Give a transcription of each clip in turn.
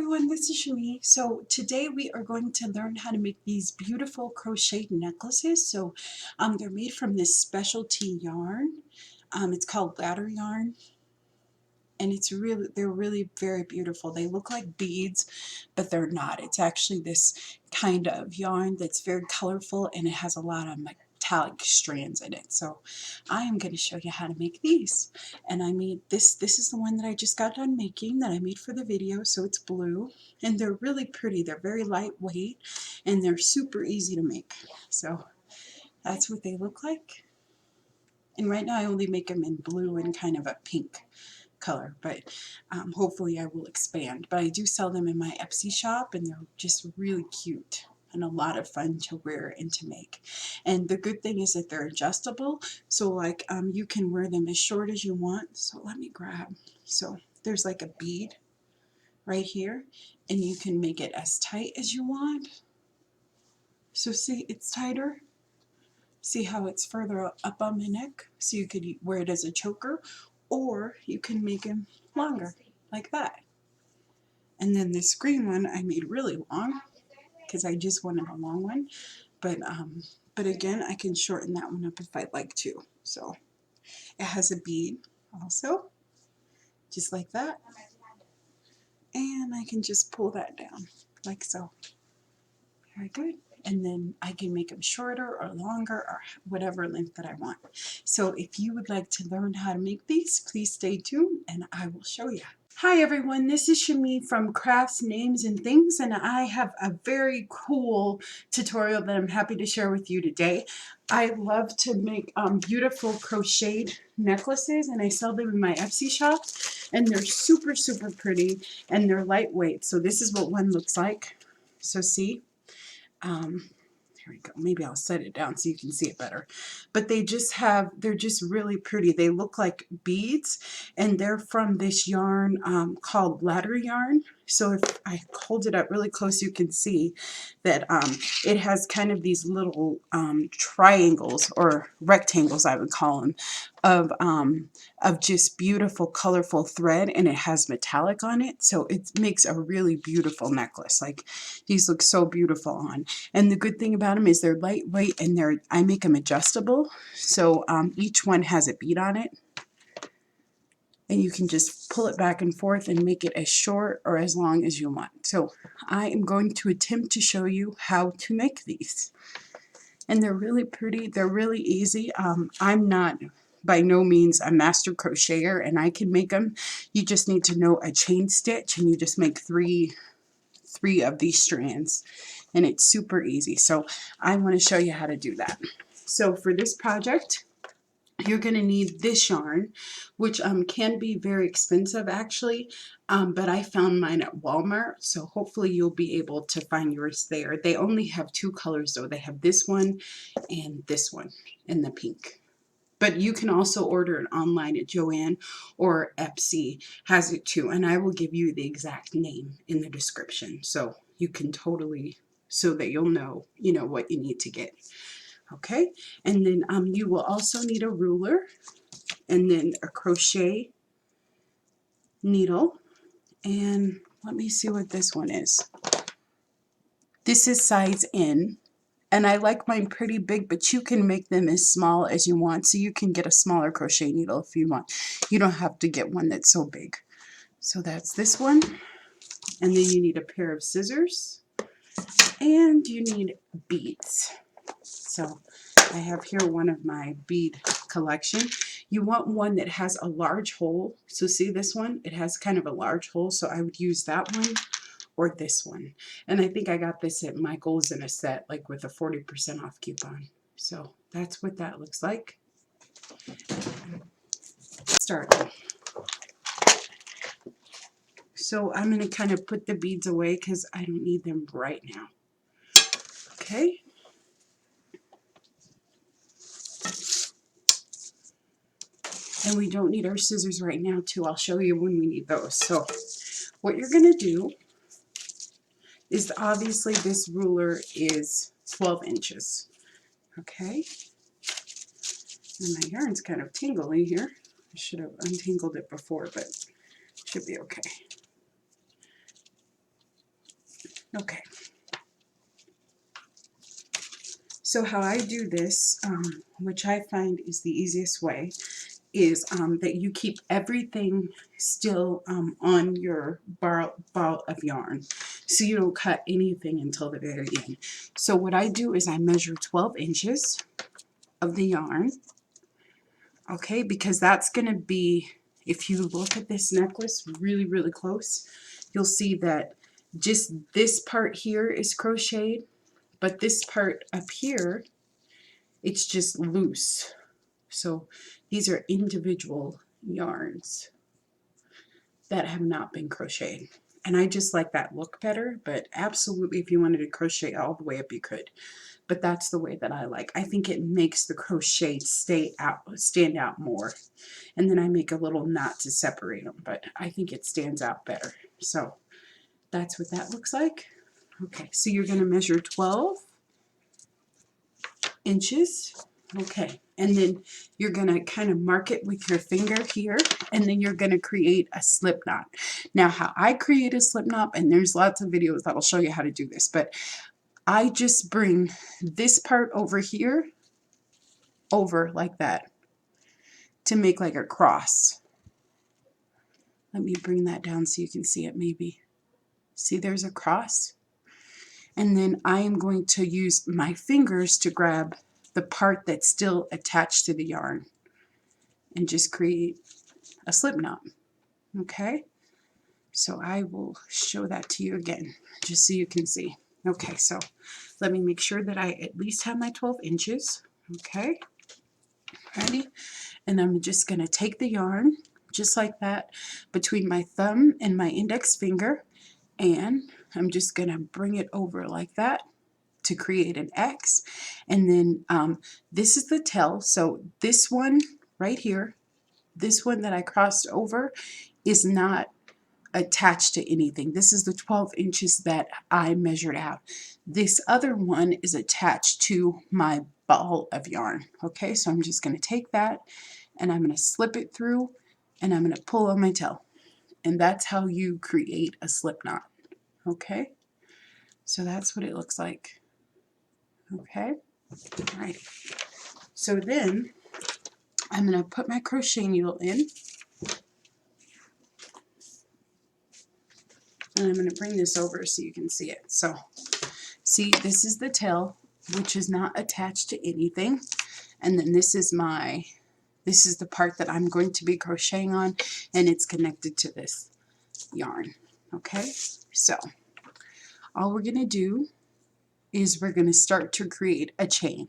Everyone, this is Shami. So today we are going to learn how to make these beautiful crochet necklaces. So they're made from this specialty yarn. It's called ladder yarn, and they're really very beautiful. They look like beads, but they're not. It's actually this kind of yarn that's very colorful, and it has a lot of metallic strands in it. So I am going to show you how to make these. And I made this is the one that I just got done making, that I made for the video. So it's blue, and they're really pretty. They're very lightweight, and they're super easy to make. So that's what they look like. And right now I only make them in blue and kind of a pink color, but hopefully I will expand. But I do sell them in my Etsy shop, and they're just really cute and a lot of fun to wear and to make. And the good thing is that they're adjustable, so like you can wear them as short as you want. So let me grab, so there's like a bead right here, and you can make it as tight as you want. So see, it's tighter. See how it's further up on my neck? So you could wear it as a choker, or you can make them longer, like that. And then this green one I made really long, because I just wanted a long one. But again, I can shorten that one up if I'd like to. So it has a bead also, just like that. And I can just pull that down, like so. Very good. And then I can make them shorter or longer or whatever length that I want. So if you would like to learn how to make these, please stay tuned and I will show you. Hi everyone, this is Shami from Crafts, Names, and Things, and I have a very cool tutorial that I'm happy to share with you today. I love to make beautiful crocheted necklaces, and I sell them in my Etsy shop, and they're super, super pretty, and they're lightweight. So this is what one looks like. So see? Here we go. Maybe I'll set it down so you can see it better. But they're just really pretty. They look like beads, and they're from this yarn called ladder yarn. So if I hold it up really close, you can see that it has kind of these little triangles, or rectangles I would call them, of just beautiful colorful thread, and it has metallic on it, so it makes a really beautiful necklace. Like, these look so beautiful on. And the good thing about them is they're lightweight, and I make them adjustable, so each one has a bead on it, and you can just pull it back and forth and make it as short or as long as you want. So I am going to attempt to show you how to make these. And they're really pretty, they're really easy. I'm not by no means a master crocheter, and I can make them. You just need to know a chain stitch, and you just make three of these strands, and it's super easy. So I want to show you how to do that. So for this project, you're going to need this yarn, which can be very expensive actually, but I found mine at Walmart, so hopefully you'll be able to find yours there. They only have two colors though. They have this one and this one in the pink. But you can also order it online at Joann, or Etsy has it too, and I will give you the exact name in the description, so you can totally, so that you'll know, what you need to get. Okay, and then you will also need a ruler, and then a crochet needle, and let me see what this one is. This is size N, and I like mine pretty big, but you can make them as small as you want, so you can get a smaller crochet needle if you want. You don't have to get one that's so big. So that's this one, and then you need a pair of scissors, and you need beads. So I have here one of my bead collection. You want one that has a large hole. So see this one? It has kind of a large hole, so I would use that one or this one. And I think I got this at Michael's in a set, like with a 40% off coupon. So that's what that looks like. Start. So I'm going to kind of put the beads away because I don't need them right now. Okay. And we don't need our scissors right now too. I'll show you when we need those. So what you're going to do is, obviously this ruler is 12 inches. Okay. And my yarn's kind of tingly here. I should have untangled it before, but it should be okay. Okay. So how I do this, which I find is the easiest way, is that you keep everything still on your ball of yarn, so you don't cut anything until the very end. So what I do is I measure 12 inches of the yarn, okay, because that's going to be, if you look at this necklace really, really close, you'll see that just this part here is crocheted, but this part up here, it's just loose. So these are individual yarns that have not been crocheted. And I just like that look better, but absolutely if you wanted to crochet all the way up, you could. But that's the way that I like. I think it makes the crochet stand out more. And then I make a little knot to separate them, but I think it stands out better. So that's what that looks like. Okay, so you're going to measure 12 inches. Okay, and then you're going to kind of mark it with your finger here, and then you're going to create a slip knot. Now, how I create a slip knot, and there's lots of videos that'll show you how to do this, but I just bring this part over here, over like that, to make like a cross. Let me bring that down so you can see it maybe. See, there's a cross. And then I am going to use my fingers to grab the part that's still attached to the yarn and just create a slip knot. Okay, so I will show that to you again just so you can see. Okay, so let me make sure that I at least have my 12 inches. Okay, ready? And I'm just going to take the yarn just like that between my thumb and my index finger, and I'm just going to bring it over like that to create an X. And then this is the tail. So this one right here, this one that I crossed over, is not attached to anything. This is the 12 inches that I measured out. This other one is attached to my ball of yarn. Okay, so I'm just going to take that and I'm going to slip it through and I'm going to pull on my tail. And that's how you create a slip knot. Okay, so that's what it looks like. Okay, all right. So then I'm going to put my crochet needle in. And I'm going to bring this over so you can see it. So, see, this is the tail, which is not attached to anything. And then this is the part that I'm going to be crocheting on, and it's connected to this yarn. Okay, so all we're going to do is we're going to start to create a chain.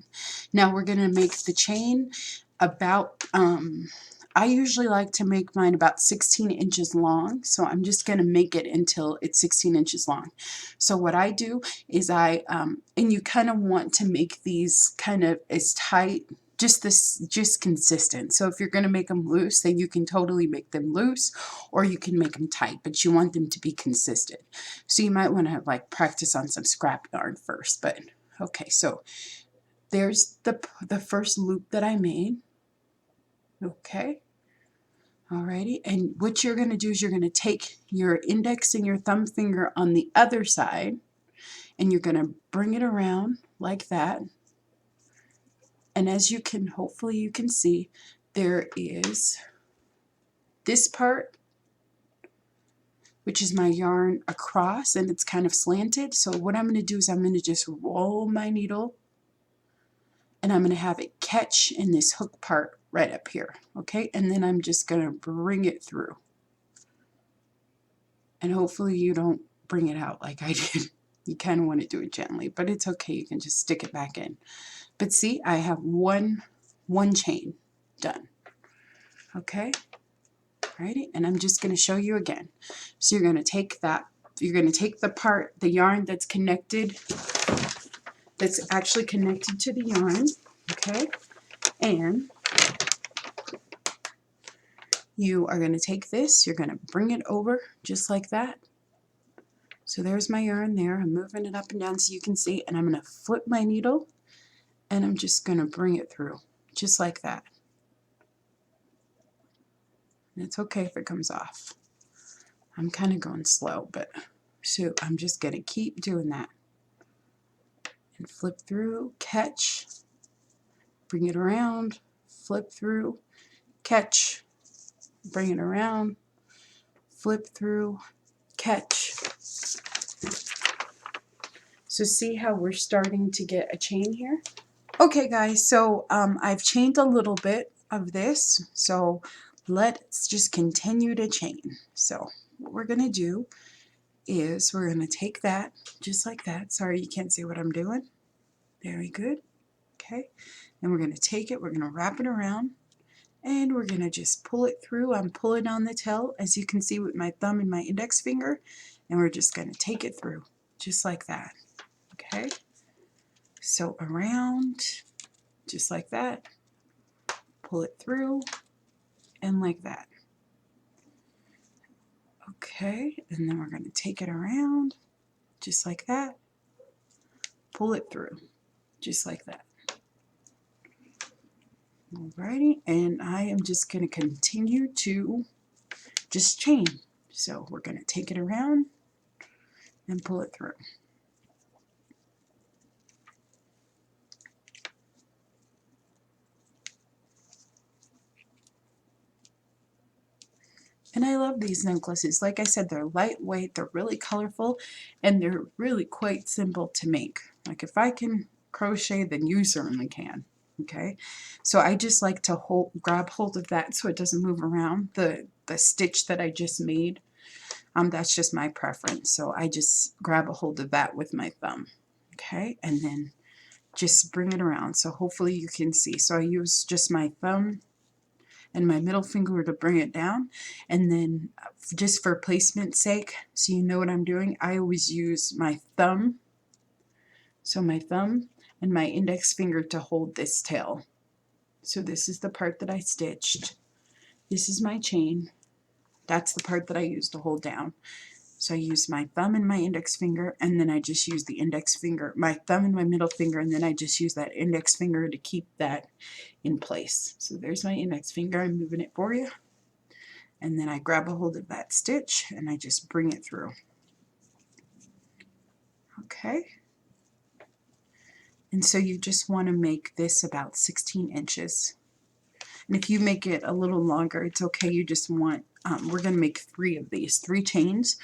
Now we're going to make the chain about, I usually like to make mine about 16 inches long, so I'm just going to make it until it's 16 inches long. So what I do is and you kind of want to make these kind of as tight, just consistent. So if you're going to make them loose, then you can totally make them loose, or you can make them tight, but you want them to be consistent. So you might want to like practice on some scrap yarn first. But okay, so there's the first loop that I made. Okay, alrighty, and what you're going to do is you're going to take your index and your thumb finger on the other side, and you're going to bring it around like that. And as you can, hopefully you can see, there is this part, which is my yarn across, and it's kind of slanted. So what I'm going to do is I'm going to just roll my needle, and I'm going to have it catch in this hook part right up here. Okay, and then I'm just going to bring it through. And hopefully you don't bring it out like I did. You kind of want to do it gently, but it's okay. You can just stick it back in. But see, I have one chain done. Okay, alrighty, and I'm just going to show you again. So you're going to take that, you're going to take the yarn that's connected, that's actually connected to the yarn, okay, and you are going to take this, you're going to bring it over just like that. So there's my yarn there. I'm moving it up and down so you can see, and I'm going to flip my needle, and I'm just going to bring it through just like that. And it's okay if it comes off. I'm kind of going slow, but So I'm just going to keep doing that. And flip through, catch, bring it around, flip through, catch, bring it around, flip through, catch. So see how we're starting to get a chain here? Okay guys, so I've chained a little bit of this, so let's just continue to chain. So what we're going to do is we're going to take that just like that. Sorry you can't see what I'm doing. Very good. Okay, and we're going to take it, we're going to wrap it around, and we're going to just pull it through. I'm pulling on the tail, as you can see, with my thumb and my index finger, and we're just going to take it through just like that. Okay, so around just like that, pull it through, and like that. Okay, and then we're going to take it around just like that, pull it through just like that. Alrighty, and I am just going to continue to just chain. So we're going to take it around and pull it through. And I love these necklaces. Like I said, they're lightweight, they're really colorful, and they're really quite simple to make. Like if I can crochet, then you certainly can. Okay, so I just like to grab hold of that so it doesn't move around. The stitch that I just made, that's just my preference. So I just grab a hold of that with my thumb. Okay, and then just bring it around. So hopefully you can see. So I use just my thumb and my middle finger to bring it down, and then just for placement's sake, so you know what I'm doing, I always use my thumb, so my thumb and my index finger to hold this tail. So this is the part that I stitched, this is my chain, that's the part that I use to hold down. So I use my thumb and my index finger, and then I just use the index finger, my thumb and my middle finger, and then I just use that index finger to keep that in place. So there's my index finger, I'm moving it for you. And then I grab a hold of that stitch and I just bring it through. Okay. And so you just want to make this about 16 inches. And if you make it a little longer, it's okay. You just want, we're going to make 3 of these, 3 chains.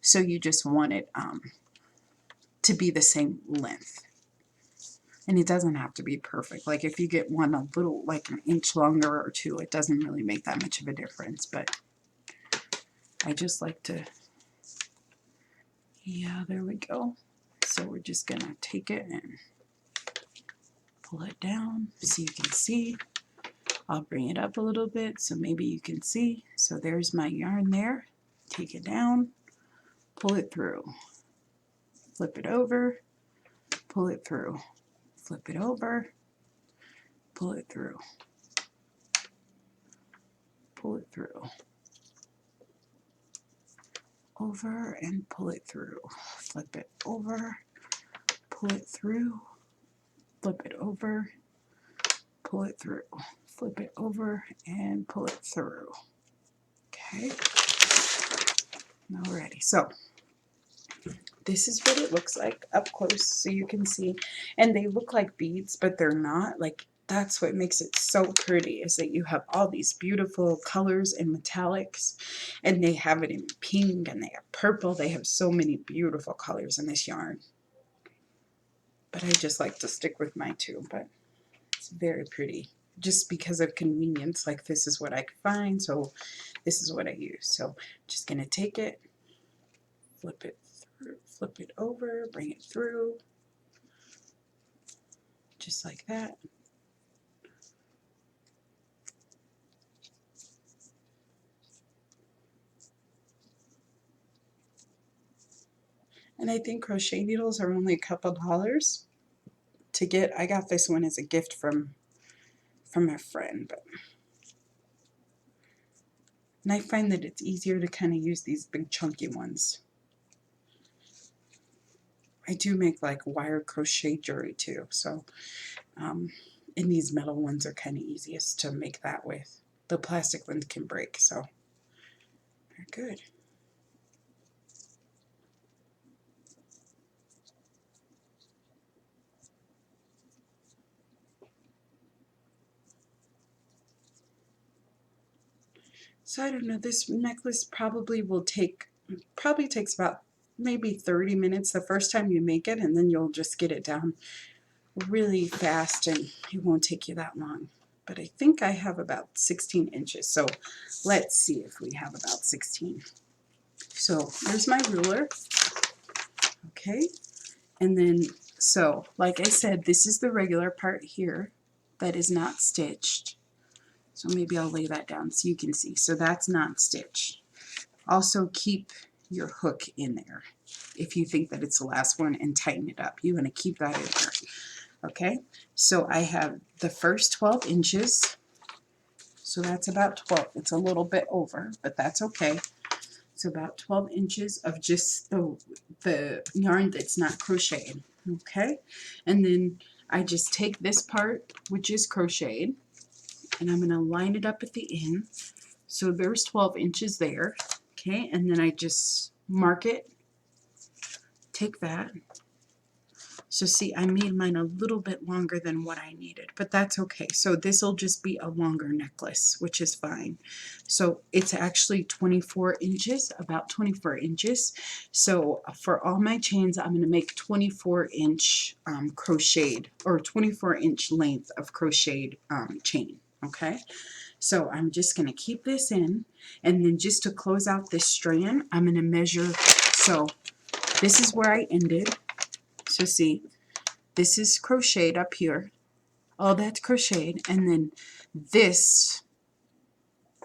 So you just want it to be the same length. And it doesn't have to be perfect. Like if you get one a little, like an inch longer or 2, it doesn't really make that much of a difference. But I just like to, yeah, there we go. So we're just going to take it and pull it down so you can see. I'll bring it up a little bit so maybe you can see. So there's my yarn there. Take it down, pull it through, flip it over, pull it through, flip it over, pull it through, pull it through, over and pull it through, flip it over, pull it through, flip it over, pull it through, flip it over, and pull it through. Okay. Alrighty, so this is what it looks like up close so you can see. And they look like beads, but they're not. Like, that's what makes it so pretty, is that you have all these beautiful colors and metallics, and they have it in pink and they have purple. They have so many beautiful colors in this yarn. But I just like to stick with my 2, but it's very pretty. Just because of convenience, like this is what I could find, so this is what I use. So just going to take it, flip it through, flip it over, bring it through, just like that. And I think crochet needles are only a couple dollars to get. I got this one as a gift from a friend, but and I find that it's easier to kind of use these big chunky ones. I do make like wire crochet jewelry too, so and these metal ones are kind of easiest to make that with. The plastic ones can break, so they're good. So I don't know, this necklace probably takes about maybe 30 minutes the first time you make it, and then you'll just get it down really fast and it won't take you that long. But I think I have about 16 inches, so let's see if we have about 16. So here's my ruler, okay, and then, so like I said, this is the regular part here that is not stitched. So maybe I'll lay that down so you can see. So that's not stitched. Also keep your hook in there if you think that it's the last one, and tighten it up. You want to keep that in there. Okay, so I have the first 12 inches, so that's about 12. It's a little bit over, but that's okay. It's about 12 inches of just the yarn that's not crocheted. Okay, and then I just take this part, which is crocheted, and I'm going to line it up at the end. So there's 12 inches there. Okay, and then I just mark it, take that. So see, I made mine a little bit longer than what I needed, but that's okay. So this will just be a longer necklace, which is fine. So it's actually 24 inches, about 24 inches. So for all my chains, I'm going to make 24-inch crocheted, or 24-inch length of crocheted chain. Okay, so I'm just going to keep this in, and then just to close out this strand, I'm going to measure. So this is where I ended. So see, this is crocheted up here. All that's crocheted, and then this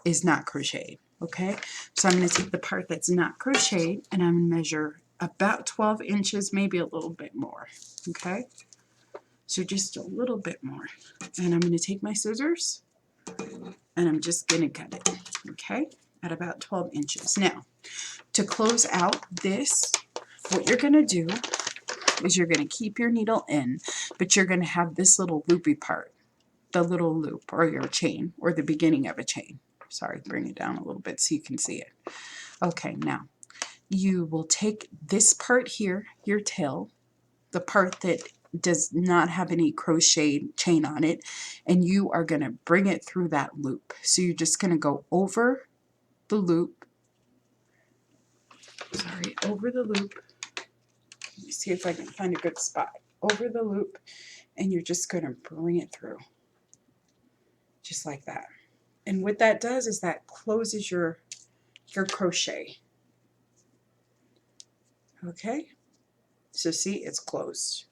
is not crocheted. Okay, so I'm going to take the part that's not crocheted, and I'm going to measure about 12 inches, maybe a little bit more. Okay, so just a little bit more. And I'm going to take my scissors, and I'm just going to cut it. Okay, at about 12 inches. Now, to close out this, what you're going to do is you're going to keep your needle in, but you're going to have this little loopy part, the little loop, or your chain, or the beginning of a chain. Sorry, bring it down a little bit so you can see it. Okay, now you will take this part here, your tail, the part that does not have any crochet chain on it, and you are going to bring it through that loop. So you're just going to go over the loop, over the loop. Let me see if I can find a good spot. Over the loop, and you're just going to bring it through, just like that. And what that does is that closes your crochet. Okay, so see, it's closed.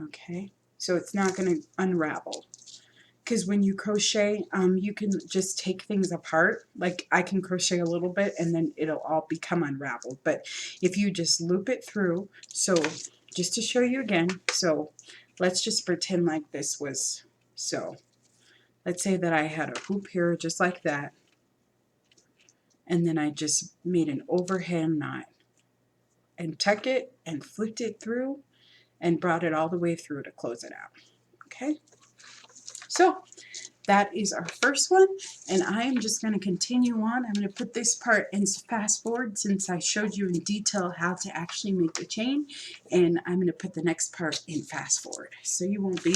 Okay, so it's not going to unravel, because when you crochet, you can just take things apart. Like I can crochet a little bit and then it'll all become unraveled. But if you just loop it through, so just to show you again, so let's just pretend like this was, so let's say that I had a hoop here just like that, and then I just made an overhand knot and tuck it and flipped it through and brought it all the way through to close it out. Okay, so that is our first one, and I am just going to continue on. I'm going to put this part in fast forward since I showed you in detail how to actually make the chain, and I'm going to put the next part in fast forward so you won't be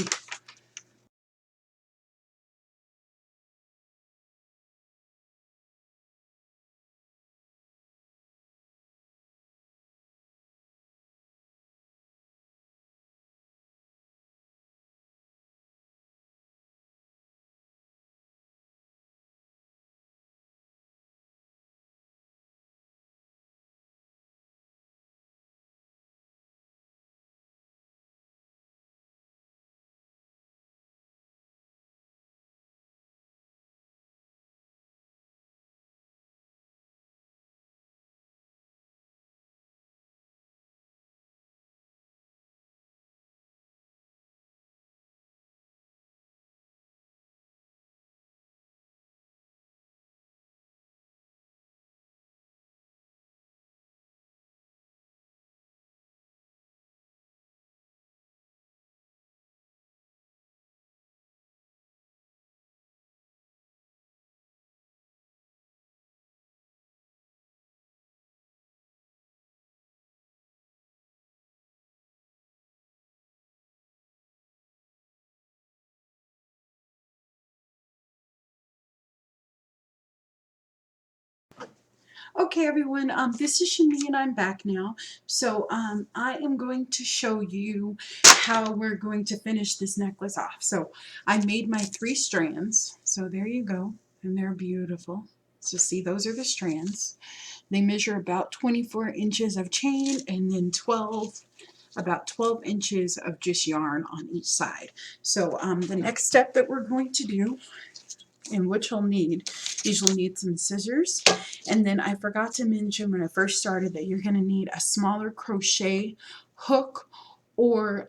Okay, everyone, this is Shani and I'm back now. So I am going to show you how we're going to finish this necklace off. So I made my 3 strands. So there you go. And they're beautiful. So see, those are the strands. They measure about 24 inches of chain and then about 12 inches of just yarn on each side. So the next step that we're going to do, and what you'll need some scissors, and then I forgot to mention when I first started that you're going to need a smaller crochet hook, or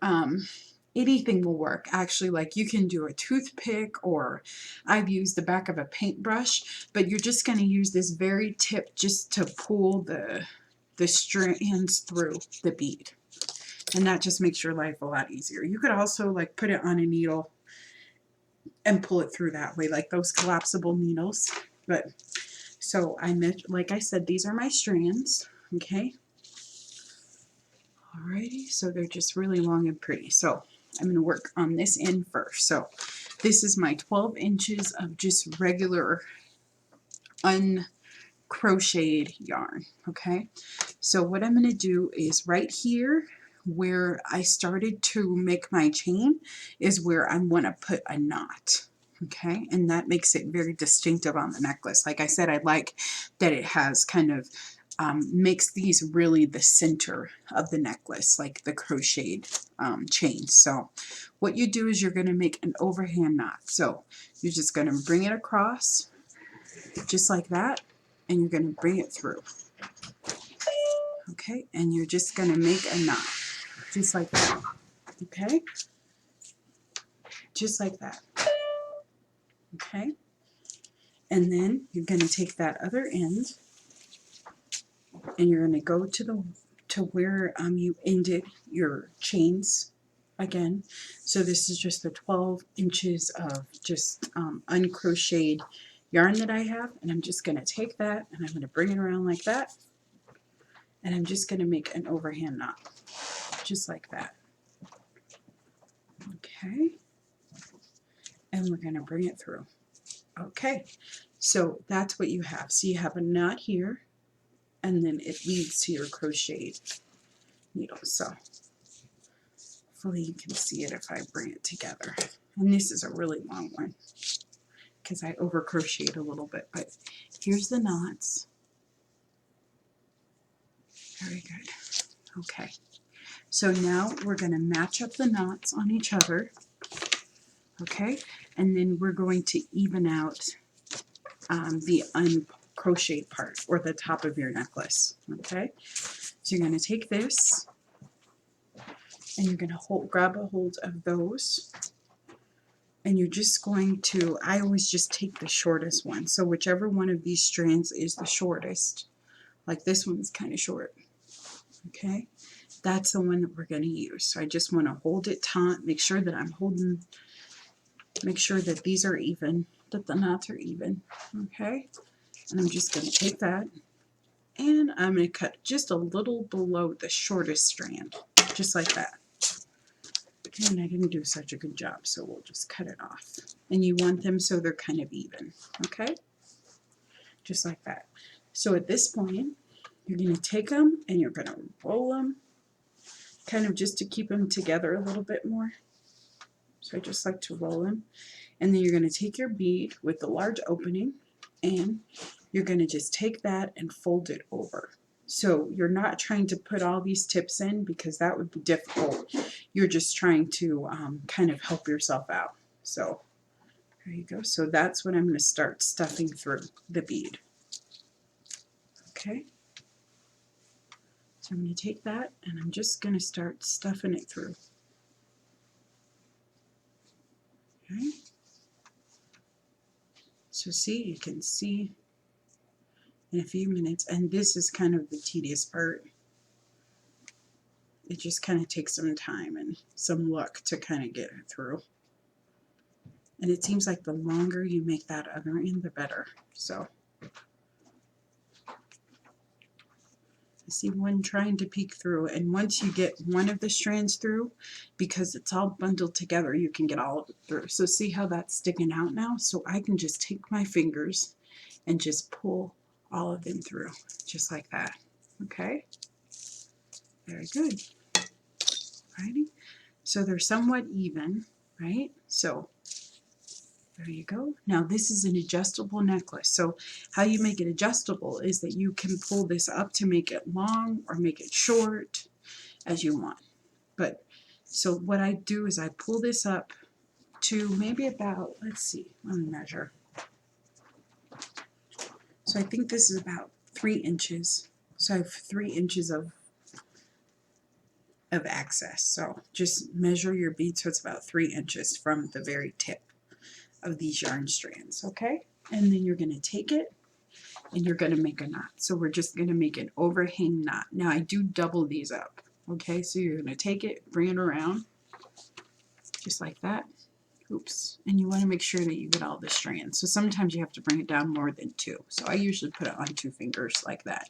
anything will work actually. Like you can do a toothpick, or I've used the back of a paintbrush, but you're just going to use this very tip just to pull the strands through the bead, and that just makes your life a lot easier. You could also like put it on a needle and pull it through that way, like those collapsible needles. But so like I said, these are my strands. Okay, alrighty, so they're just really long and pretty. So I'm going to work on this end first. So this is my 12 inches of just regular uncrocheted yarn. Okay, so what I'm going to do is right here where I started to make my chain is where I want to put a knot. Okay, and that makes it very distinctive on the necklace. Like I said, I like that it has kind of makes these really the center of the necklace, like the crocheted chain. So what you do is you're going to make an overhand knot. So you're just going to bring it across just like that, and you're going to bring it through. Okay, and you're just going to make a knot just like that. Okay, just like that. Okay, and then you're going to take that other end and you're going to go to where you ended your chains again. So this is just the 12 inches of just uncrocheted yarn that I have, and I'm just going to take that and I'm going to bring it around like that, and I'm just going to make an overhand knot just like that. Okay, and we're going to bring it through. Okay, so that's what you have. So you have a knot here, and then it leads to your crocheted needle. So hopefully you can see it if I bring it together. And this is a really long one because I over crocheted a little bit, but here's the knots. Very good. Okay, so now we're going to match up the knots on each other. Okay, and then we're going to even out the uncrocheted part, or the top of your necklace. Okay, so you're going to take this and you're going to grab a hold of those, and you're just going to, I always just take the shortest one. So whichever one of these strands is the shortest, like this one's kind of short. Okay, that's the one that we're going to use. So I just want to hold it taut, make sure that I'm holding, make sure that these are even, that the knots are even. Okay, and I'm just going to take that and I'm going to cut just a little below the shortest strand, just like that. Okay, and I didn't do such a good job, so we'll just cut it off. And you want them so they're kind of even. Okay, just like that. So at this point, you're going to take them and you're going to roll them, kind of just to keep them together a little bit more. So I just like to roll them. And then you're going to take your bead with the large opening, and you're going to just take that and fold it over. So you're not trying to put all these tips in because that would be difficult. You're just trying to kind of help yourself out. So there you go. So that's what I'm going to start stuffing through the bead. Okay. So I'm going to take that and I'm just going to start stuffing it through. Okay. So see, you can see in a few minutes, and this is kind of the tedious part. It just kind of takes some time and some luck to kind of get it through. And it seems like the longer you make that other end, the better. So I see one trying to peek through, and once you get one of the strands through, because it's all bundled together, you can get all of it through. So see how that's sticking out now? So I can just take my fingers and just pull all of them through, just like that. Okay, very good. Alrighty, so they're somewhat even, right? So there you go. Now this is an adjustable necklace. So how you make it adjustable is that you can pull this up to make it long or make it short as you want. But so what I do is I pull this up to maybe about, let's see, let me measure. So I think this is about 3 inches. So I have 3 inches of access. So just measure your bead so it's about 3 inches from the very tip of these yarn strands, okay? And then you're going to take it and you're going to make a knot. So we're just going to make an overhang knot. Now I do double these up, okay? So you're going to take it, bring it around, just like that. Oops. And you want to make sure that you get all the strands. So sometimes you have to bring it down more than 2. So I usually put it on 2 fingers like that.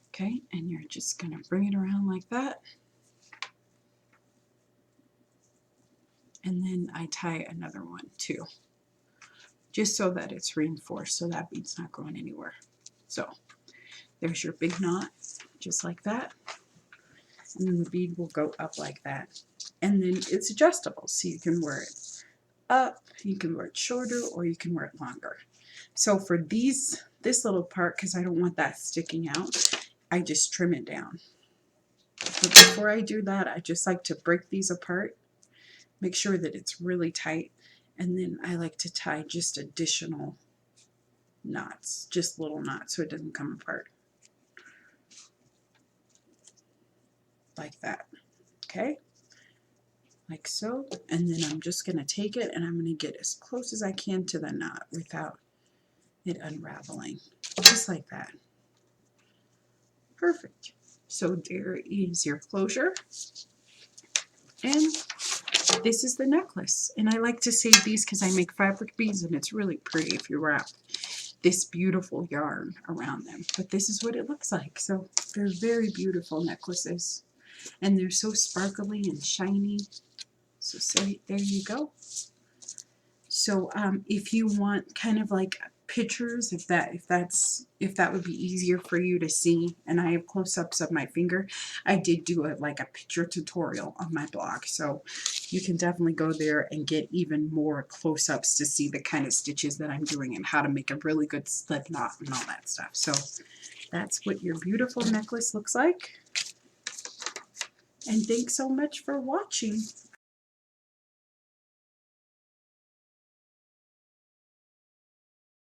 Okay, and you're just going to bring it around like that. And then I tie another one too, just so that it's reinforced, so that bead's not going anywhere. So there's your big knot, just like that. And then the bead will go up like that. And then it's adjustable, so you can wear it up, you can wear it shorter, or you can wear it longer. So for this little part, because I don't want that sticking out, I just trim it down. But before I do that, I just like to break these apart, make sure that it's really tight, and then I like to tie just additional knots, just little knots, so it doesn't come apart. Like that, okay? Like so. And then I'm just going to take it and I'm going to get as close as I can to the knot without it unraveling, just like that. Perfect. So there is your closure. And this is the necklace. And I like to save these because I make fabric beads and it's really pretty if you wrap this beautiful yarn around them. But this is what it looks like. So they're very beautiful necklaces. And they're so sparkly and shiny. So there you go. So if you want kind of like pictures, if that would be easier for you to see, and I have close-ups of my finger, I did do like a picture tutorial on my blog, so you can definitely go there and get even more close-ups to see the kind of stitches that I'm doing and how to make a really good slip knot and all that stuff. So that's what your beautiful necklace looks like. And thanks so much for watching.